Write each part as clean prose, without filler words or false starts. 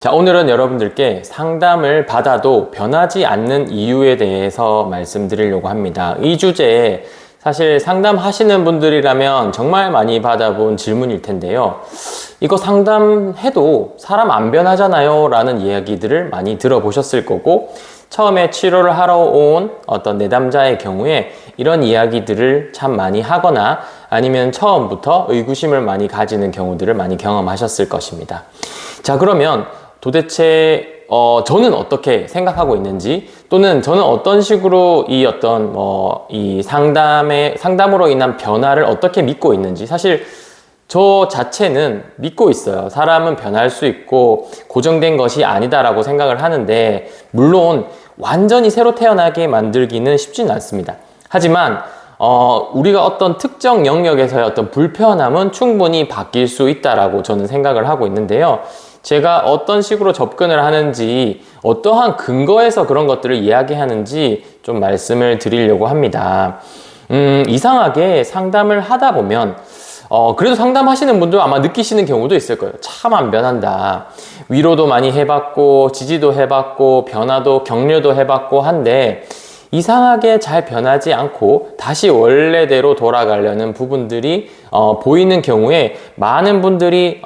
자, 오늘은 여러분들께 상담을 받아도 변하지 않는 이유에 대해서 말씀드리려고 합니다. 이 주제에 사실 상담하시는 분들이라면 정말 많이 받아본 질문일 텐데요. 이거 상담해도 사람 안 변하잖아요 라는 이야기들을 많이 들어보셨을 거고, 처음에 치료를 하러 온 어떤 내담자의 경우에 이런 이야기들을 참 많이 하거나 아니면 처음부터 의구심을 많이 가지는 경우들을 많이 경험하셨을 것입니다. 자, 그러면 도대체 저는 어떻게 생각하고 있는지, 또는 저는 어떤 식으로 이 어떤 이 상담으로 인한 변화를 어떻게 믿고 있는지, 사실 저 자체는 믿고 있어요. 사람은 변할 수 있고 고정된 것이 아니다라고 생각을 하는데, 물론 완전히 새로 태어나게 만들기는 쉽지는 않습니다. 하지만 우리가 어떤 특정 영역에서의 어떤 불편함은 충분히 바뀔 수 있다라고 저는 생각을 하고 있는데요. 제가 어떤 식으로 접근을 하는지, 어떠한 근거에서 그런 것들을 이야기하는지 좀 말씀을 드리려고 합니다. 이상하게 상담을 하다 보면 그래도 상담하시는 분도 아마 느끼시는 경우도 있을 거예요. 참 안 변한다. 위로도 많이 해봤고 지지도 해봤고 변화도 격려도 해봤고 한데 이상하게 잘 변하지 않고 다시 원래대로 돌아가려는 부분들이 보이는 경우에 많은 분들이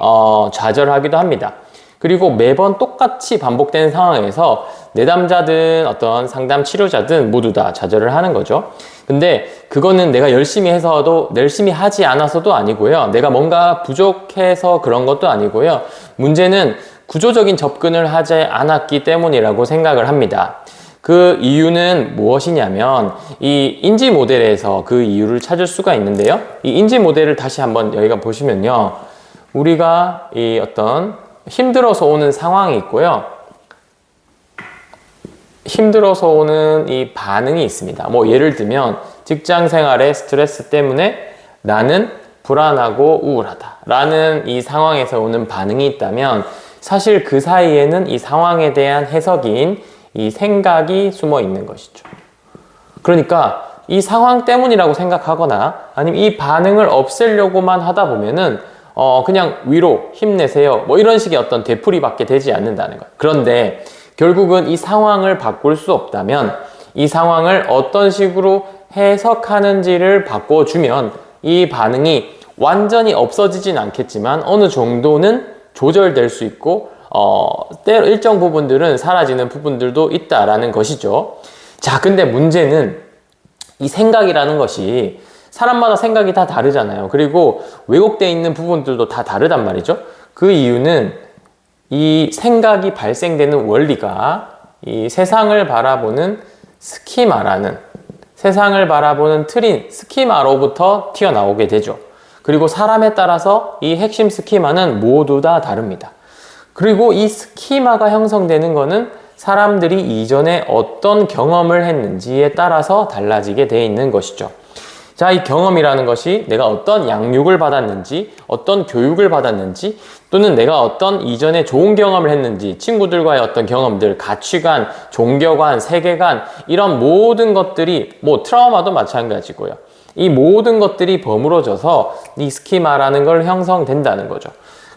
좌절하기도 합니다. 그리고 매번 똑같이 반복되는 상황에서 내담자든 어떤 상담 치료자든 모두 다 좌절을 하는 거죠. 근데 그거는 내가 열심히 해서도, 열심히 하지 않아서도 아니고요. 내가 뭔가 부족해서 그런 것도 아니고요. 문제는 구조적인 접근을 하지 않았기 때문이라고 생각을 합니다. 그 이유는 무엇이냐면, 이 인지 모델에서 그 이유를 찾을 수가 있는데요. 이 인지 모델을 다시 한번 여기가 보시면요. 우리가 이 어떤 힘들어서 오는 상황이 있고요. 힘들어서 오는 이 반응이 있습니다. 뭐 예를 들면 직장 생활의 스트레스 때문에 나는 불안하고 우울하다 라는 이 상황에서 오는 반응이 있다면, 사실 그 사이에는 이 상황에 대한 해석인 이 생각이 숨어 있는 것이죠. 그러니까 이 상황 때문이라고 생각하거나 아니면 이 반응을 없애려고만 하다 보면은 그냥 위로, 힘내세요 뭐 이런 식의 어떤 되풀이밖에 되지 않는다는 거예요. 그런데 결국은 이 상황을 바꿀 수 없다면, 이 상황을 어떤 식으로 해석하는지를 바꿔주면 이 반응이 완전히 없어지진 않겠지만 어느 정도는 조절될 수 있고 때로 일정 부분들은 사라지는 부분들도 있다라는 것이죠. 자, 근데 문제는 이 생각이라는 것이 사람마다 생각이 다 다르잖아요. 그리고 왜곡되어 있는 부분들도 다 다르단 말이죠. 그 이유는 이 생각이 발생되는 원리가 이 세상을 바라보는 스키마라는, 세상을 바라보는 틀인 스키마로부터 튀어나오게 되죠. 그리고 사람에 따라서 이 핵심 스키마는 모두 다 다릅니다. 그리고 이 스키마가 형성되는 거는 사람들이 이전에 어떤 경험을 했는지에 따라서 달라지게 되어 있는 것이죠. 자, 이 경험이라는 것이 내가 어떤 양육을 받았는지, 어떤 교육을 받았는지, 또는 내가 어떤 이전에 좋은 경험을 했는지, 친구들과의 어떤 경험들, 가치관, 종교관, 세계관, 이런 모든 것들이, 뭐 트라우마도 마찬가지고요. 이 모든 것들이 버무러져서 이 스키마라는 걸 형성된다는 거죠.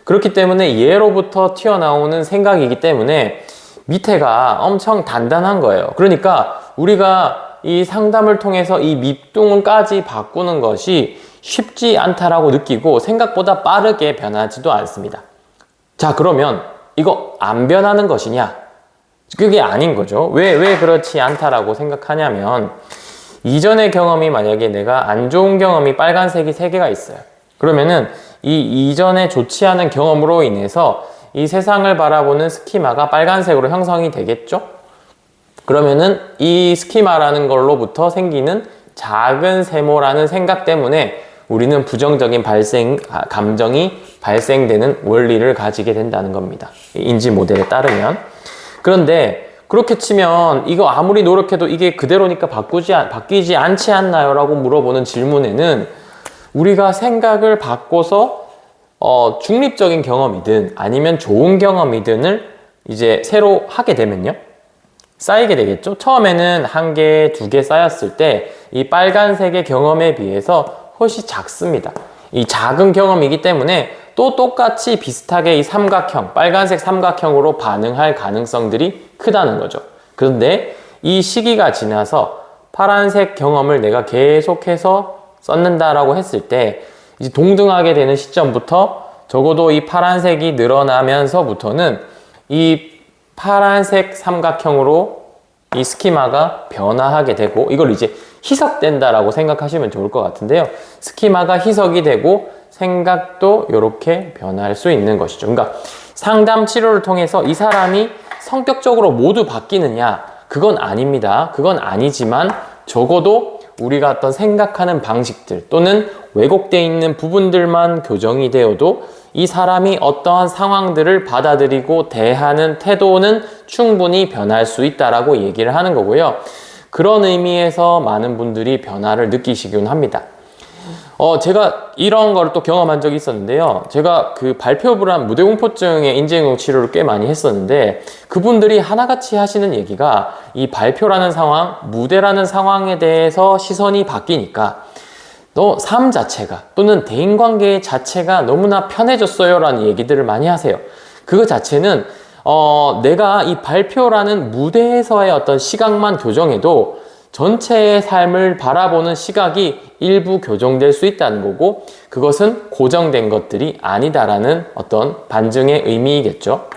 그렇기 때문에 얘로부터 튀어나오는 생각이기 때문에 밑에가 엄청 단단한 거예요. 그러니까 우리가 이 상담을 통해서 이 밑둥까지 바꾸는 것이 쉽지 않다라고 느끼고 생각보다 빠르게 변하지도 않습니다. 자, 그러면 이거 안 변하는 것이냐? 그게 아닌 거죠. 왜 그렇지 않다라고 생각하냐면, 이전의 경험이 만약에 내가 안 좋은 경험이 빨간색이 3개가 있어요. 그러면은 이 이전에 좋지 않은 경험으로 인해서 이 세상을 바라보는 스키마가 빨간색으로 형성이 되겠죠? 그러면은 이 스키마라는 걸로부터 생기는 작은 세모라는 생각 때문에 우리는 부정적인 감정이 발생되는 원리를 가지게 된다는 겁니다. 인지 모델에 따르면. 그런데 그렇게 치면 이거 아무리 노력해도 이게 그대로니까 바뀌지 않지 않나요? 라고 물어보는 질문에는 우리가 생각을 바꿔서 중립적인 경험이든 아니면 좋은 경험이든을 이제 새로 하게 되면요, 쌓이게 되겠죠. 처음에는 1개, 2개 쌓였을 때 이 빨간색의 경험에 비해서 훨씬 작습니다. 이 작은 경험이기 때문에 또 똑같이 비슷하게 이 삼각형, 빨간색 삼각형으로 반응할 가능성들이 크다는 거죠. 그런데 이 시기가 지나서 파란색 경험을 내가 계속해서 썼는다라고 했을 때 이제 동등하게 되는 시점부터 적어도 이 파란색이 늘어나면서부터는 이 파란색 삼각형으로 이 스키마가 변화하게 되고 이걸 이제 희석된다라고 생각하시면 좋을 것 같은데요. 스키마가 희석이 되고 생각도 이렇게 변할 수 있는 것이죠. 그러니까 상담 치료를 통해서 이 사람이 성격적으로 모두 바뀌느냐? 그건 아닙니다. 그건 아니지만 적어도 우리가 어떤 생각하는 방식들 또는 왜곡되어 있는 부분들만 교정이 되어도 이 사람이 어떠한 상황들을 받아들이고 대하는 태도는 충분히 변할 수 있다라고 얘기를 하는 거고요. 그런 의미에서 많은 분들이 변화를 느끼시곤 합니다. 제가 이런 걸 또 경험한 적이 있었는데요. 제가 그 발표불안 무대공포증의 인지행동 치료를 꽤 많이 했었는데 그분들이 하나같이 하시는 얘기가 이 발표라는 상황, 무대라는 상황에 대해서 시선이 바뀌니까 너 삶 자체가 또는 대인관계 자체가 너무나 편해졌어요 라는 얘기들을 많이 하세요. 그거 자체는 내가 이 발표라는 무대에서의 어떤 시각만 교정해도 전체의 삶을 바라보는 시각이 일부 교정될 수 있다는 거고 그것은 고정된 것들이 아니다라는 어떤 반증의 의미이겠죠.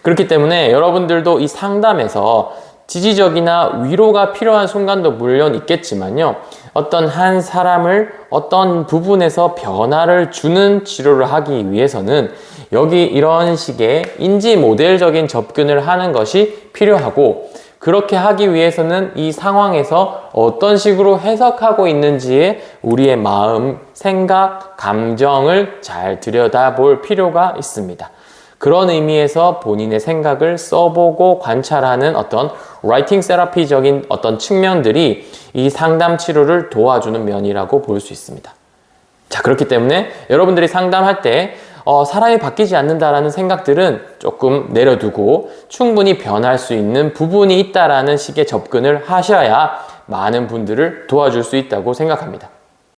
그렇기 때문에 여러분들도 이 상담에서 지지적이나 위로가 필요한 순간도 물론 있겠지만요. 어떤 한 사람을 어떤 부분에서 변화를 주는 치료를 하기 위해서는 여기 이런 식의 인지 모델적인 접근을 하는 것이 필요하고 그렇게 하기 위해서는 이 상황에서 어떤 식으로 해석하고 있는지에 우리의 마음, 생각, 감정을 잘 들여다볼 필요가 있습니다. 그런 의미에서 본인의 생각을 써보고 관찰하는 어떤 라이팅 세라피적인 어떤 측면들이 이 상담 치료를 도와주는 면이라고 볼 수 있습니다. 자, 그렇기 때문에 여러분들이 상담할 때 사람이 바뀌지 않는다라는 생각들은 조금 내려두고 충분히 변할 수 있는 부분이 있다라는 식의 접근을 하셔야 많은 분들을 도와줄 수 있다고 생각합니다.